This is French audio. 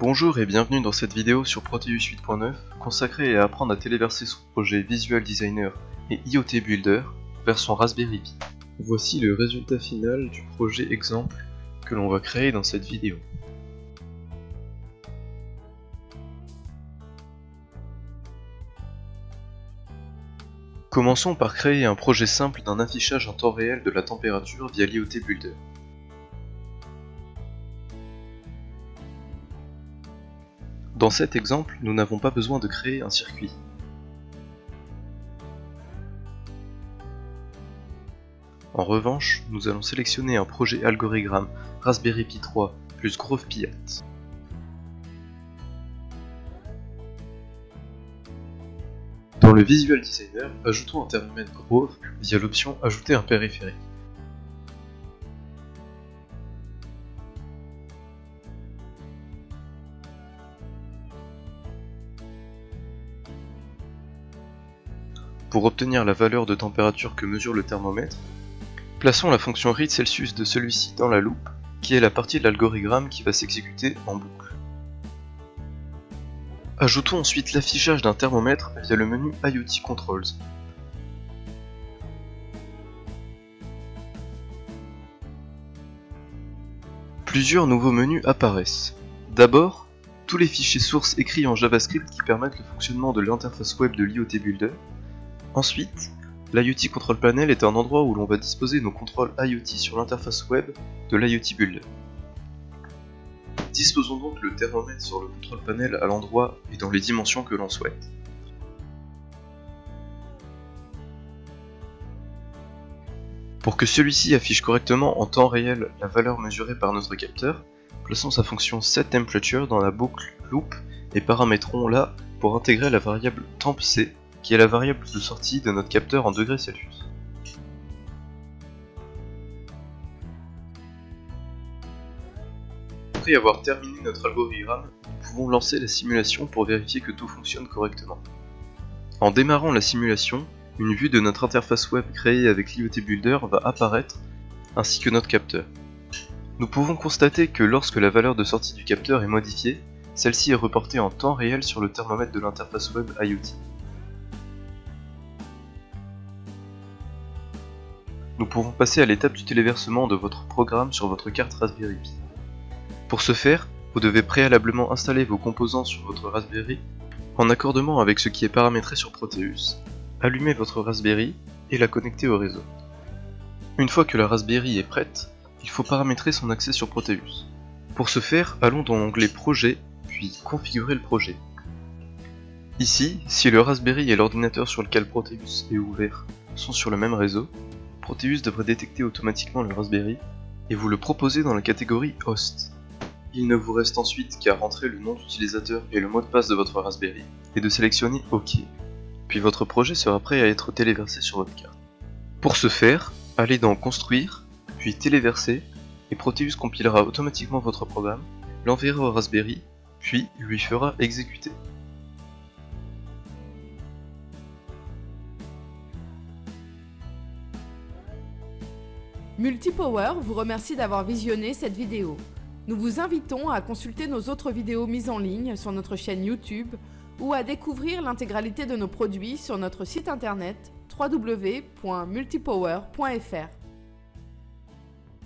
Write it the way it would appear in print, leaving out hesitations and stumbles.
Bonjour et bienvenue dans cette vidéo sur Proteus 8.9 consacrée à apprendre à téléverser son projet Visual Designer et IoT Builder vers son Raspberry Pi. Voici le résultat final du projet exemple que l'on va créer dans cette vidéo. Commençons par créer un projet simple d'un affichage en temps réel de la température via l'IoT Builder. Dans cet exemple, nous n'avons pas besoin de créer un circuit. En revanche, nous allons sélectionner un projet algorithme Raspberry Pi 3 plus Grove Piat. Dans le Visual Designer, ajoutons un thermomètre Grove via l'option Ajouter un périphérique. Pour obtenir la valeur de température que mesure le thermomètre, plaçons la fonction read Celsius de celui-ci dans la loupe, qui est la partie de l'algorithme qui va s'exécuter en boucle. Ajoutons ensuite l'affichage d'un thermomètre via le menu IoT Controls. Plusieurs nouveaux menus apparaissent. D'abord, tous les fichiers sources écrits en JavaScript qui permettent le fonctionnement de l'interface web de l'IoT Builder. Ensuite, l'IoT Control Panel est un endroit où l'on va disposer nos contrôles IoT sur l'interface web de l'IoT Builder. Disposons donc le thermomètre sur le Control Panel à l'endroit et dans les dimensions que l'on souhaite. Pour que celui-ci affiche correctement en temps réel la valeur mesurée par notre capteur, plaçons sa fonction setTemperature dans la boucle loop et paramétrons-la pour intégrer la variable tempC qui est la variable de sortie de notre capteur en degrés Celsius. Après avoir terminé notre algorithme, nous pouvons lancer la simulation pour vérifier que tout fonctionne correctement. En démarrant la simulation, une vue de notre interface web créée avec l'IoT Builder va apparaître, ainsi que notre capteur. Nous pouvons constater que lorsque la valeur de sortie du capteur est modifiée, celle-ci est reportée en temps réel sur le thermomètre de l'interface web IoT. Nous pouvons passer à l'étape du téléversement de votre programme sur votre carte Raspberry Pi. Pour ce faire, vous devez préalablement installer vos composants sur votre Raspberry en accordement avec ce qui est paramétré sur Proteus, allumer votre Raspberry et la connecter au réseau. Une fois que la Raspberry est prête, il faut paramétrer son accès sur Proteus. Pour ce faire, allons dans l'onglet Projet, puis Configurer le projet. Ici, si le Raspberry et l'ordinateur sur lequel Proteus est ouvert sont sur le même réseau, Proteus devrait détecter automatiquement le Raspberry et vous le proposer dans la catégorie Host. Il ne vous reste ensuite qu'à rentrer le nom d'utilisateur et le mot de passe de votre Raspberry et de sélectionner OK. Puis votre projet sera prêt à être téléversé sur votre carte. Pour ce faire, allez dans Construire, puis Téléverser, et Proteus compilera automatiquement votre programme, l'enverra au Raspberry, puis lui fera exécuter. Multipower vous remercie d'avoir visionné cette vidéo. Nous vous invitons à consulter nos autres vidéos mises en ligne sur notre chaîne YouTube ou à découvrir l'intégralité de nos produits sur notre site internet www.multipower.fr.